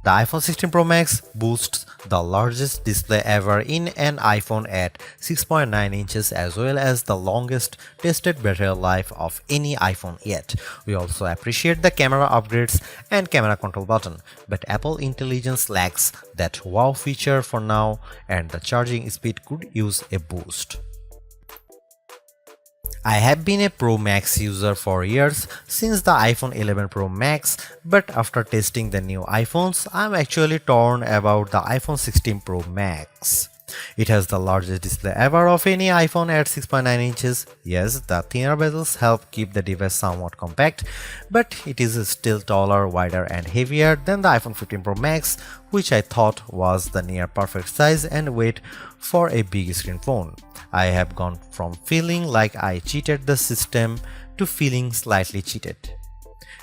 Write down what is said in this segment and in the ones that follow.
The iPhone 16 Pro Max boasts the largest display ever in an iPhone at 6.9 inches as well as the longest tested battery life of any iPhone yet. We also appreciate the camera upgrades and camera control button, but Apple Intelligence lacks that wow feature for now and the charging speed could use a boost. I have been a Pro Max user for years since the iPhone 11 Pro Max, but after testing the new iPhones, I'm actually torn about the iPhone 16 Pro Max. It has the largest display ever of any iPhone at 6.9 inches. Yes, the thinner bezels help keep the device somewhat compact, but it is still taller, wider and heavier than the iPhone 15 Pro Max, which I thought was the near perfect size and weight for a big screen phone. I have gone from feeling like I cheated the system to feeling slightly cheated.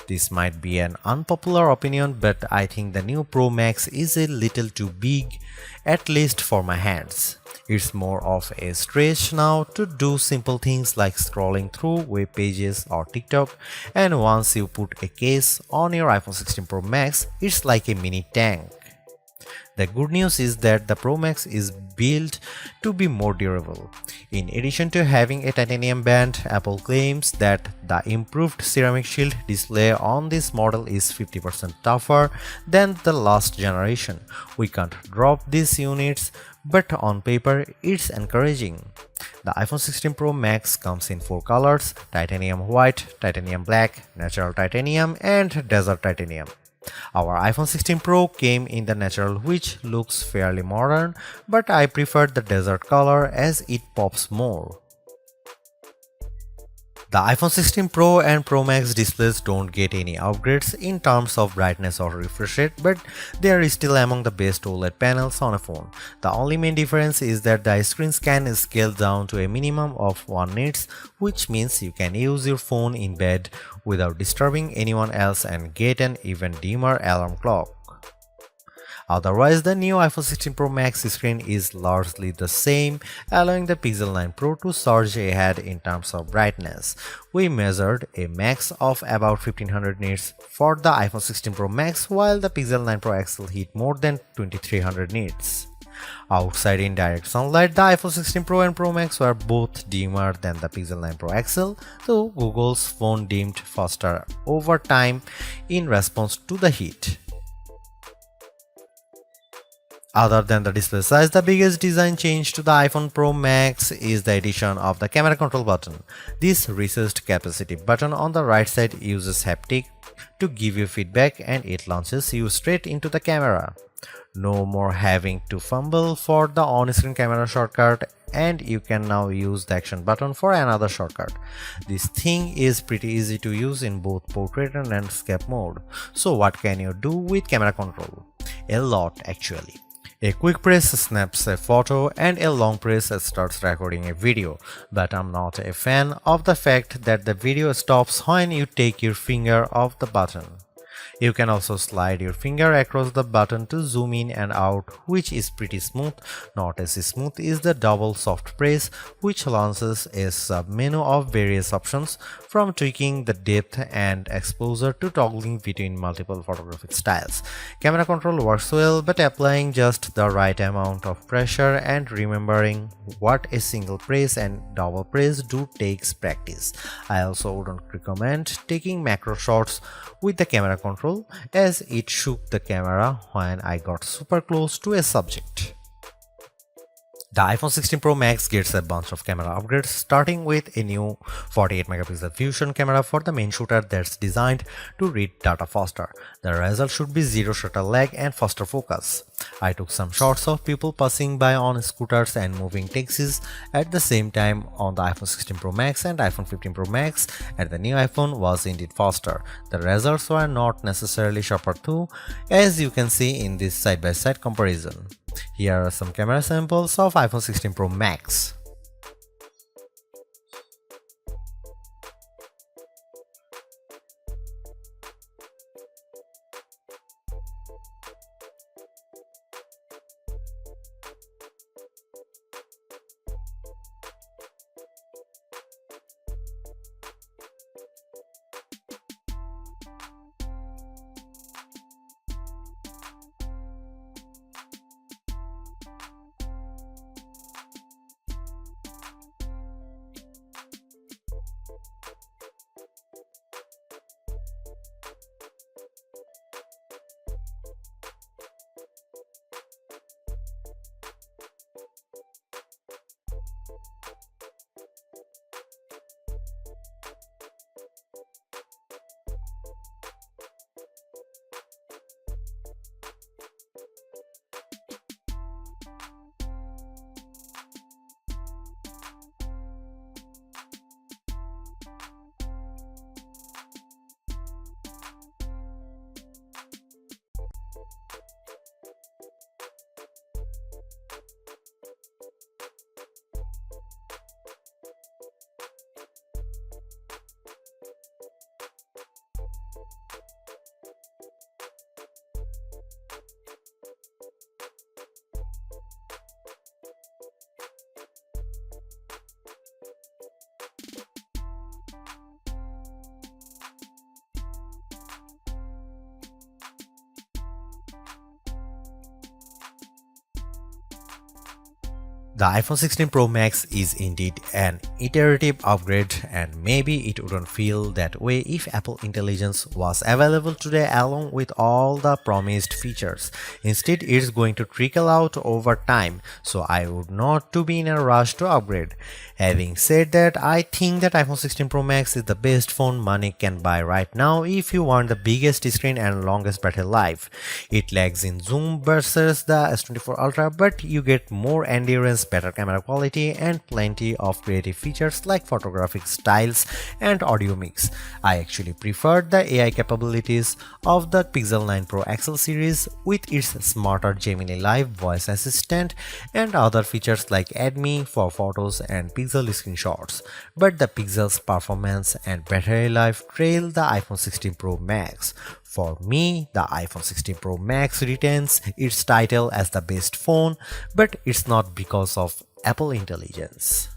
This might be an unpopular opinion, but I think the new Pro Max is a little too big, at least for my hands. It's more of a stretch now to do simple things like scrolling through web pages or TikTok, and once you put a case on your iPhone 16 Pro Max, it's like a mini tank. The good news is that the Pro Max is built to be more durable. In addition to having a titanium band, Apple claims that the improved ceramic shield display on this model is 50% tougher than the last generation. We can't drop these units, but on paper it's encouraging. The iPhone 16 Pro Max comes in 4 colors: titanium white, titanium black, natural titanium, and desert titanium. Our iPhone 16 Pro came in the natural, which looks fairly modern, but I prefer the desert color as it pops more. The iPhone 16 Pro and Pro Max displays don't get any upgrades in terms of brightness or refresh rate, but they are still among the best OLED panels on a phone. The only main difference is that the screens can scale down to a minimum of 1 nits, which means you can use your phone in bed without disturbing anyone else and get an even dimmer alarm clock. Otherwise, the new iPhone 16 Pro Max screen is largely the same, allowing the Pixel 9 Pro to surge ahead in terms of brightness. We measured a max of about 1500 nits for the iPhone 16 Pro Max, while the Pixel 9 Pro XL hit more than 2300 nits. Outside in direct sunlight, the iPhone 16 Pro and Pro Max were both dimmer than the Pixel 9 Pro XL, though Google's phone dimmed faster over time in response to the heat. Other than the display size, the biggest design change to the iPhone Pro Max is the addition of the camera control button. This recessed capacitive button on the right side uses haptic to give you feedback, and it launches you straight into the camera. No more having to fumble for the on-screen camera shortcut, and you can now use the action button for another shortcut. This thing is pretty easy to use in both portrait and landscape mode. So what can you do with camera control? A lot, actually. A quick press snaps a photo and a long press starts recording a video, but I'm not a fan of the fact that the video stops when you take your finger off the button. You can also slide your finger across the button to zoom in and out, which is pretty smooth. Not as smooth is the double soft press, which launches a sub-menu of various options, from tweaking the depth and exposure to toggling between multiple photographic styles. Camera control works well, but applying just the right amount of pressure and remembering what a single press and double press do takes practice. I also wouldn't recommend taking macro shots with the camera control, as it shook the camera when I got super close to a subject. The iPhone 16 Pro Max gets a bunch of camera upgrades, starting with a new 48 megapixel fusion camera for the main shooter that's designed to read data faster. The result should be zero shutter lag and faster focus. I took some shots of people passing by on scooters and moving taxis at the same time on the iPhone 16 Pro Max and iPhone 15 Pro Max, and the new iPhone was indeed faster. The results were not necessarily sharper though, as you can see in this side-by-side comparison. Here are some camera samples of iPhone 16 Pro Max. The iPhone 16 Pro Max is indeed an iterative upgrade, and maybe it wouldn't feel that way if Apple Intelligence was available today along with all the promised features. Instead, it's going to trickle out over time, so I would not to be in a rush to upgrade. Having said that, I think that iPhone 16 Pro Max is the best phone money can buy right now if you want the biggest screen and longest battery life. It lags in zoom versus the S24 Ultra, but you get more endurance, better camera quality, and plenty of creative features like photographic styles and audio mix. I actually preferred the AI capabilities of the Pixel 9 Pro XL series with its smarter Gemini Live voice assistant and other features like Add Me for photos and Pixel screenshots. But the Pixel's performance and battery life trail the iPhone 16 Pro Max. For me, the iPhone 16 Pro Max retains its title as the best phone, but it's not because of Apple Intelligence.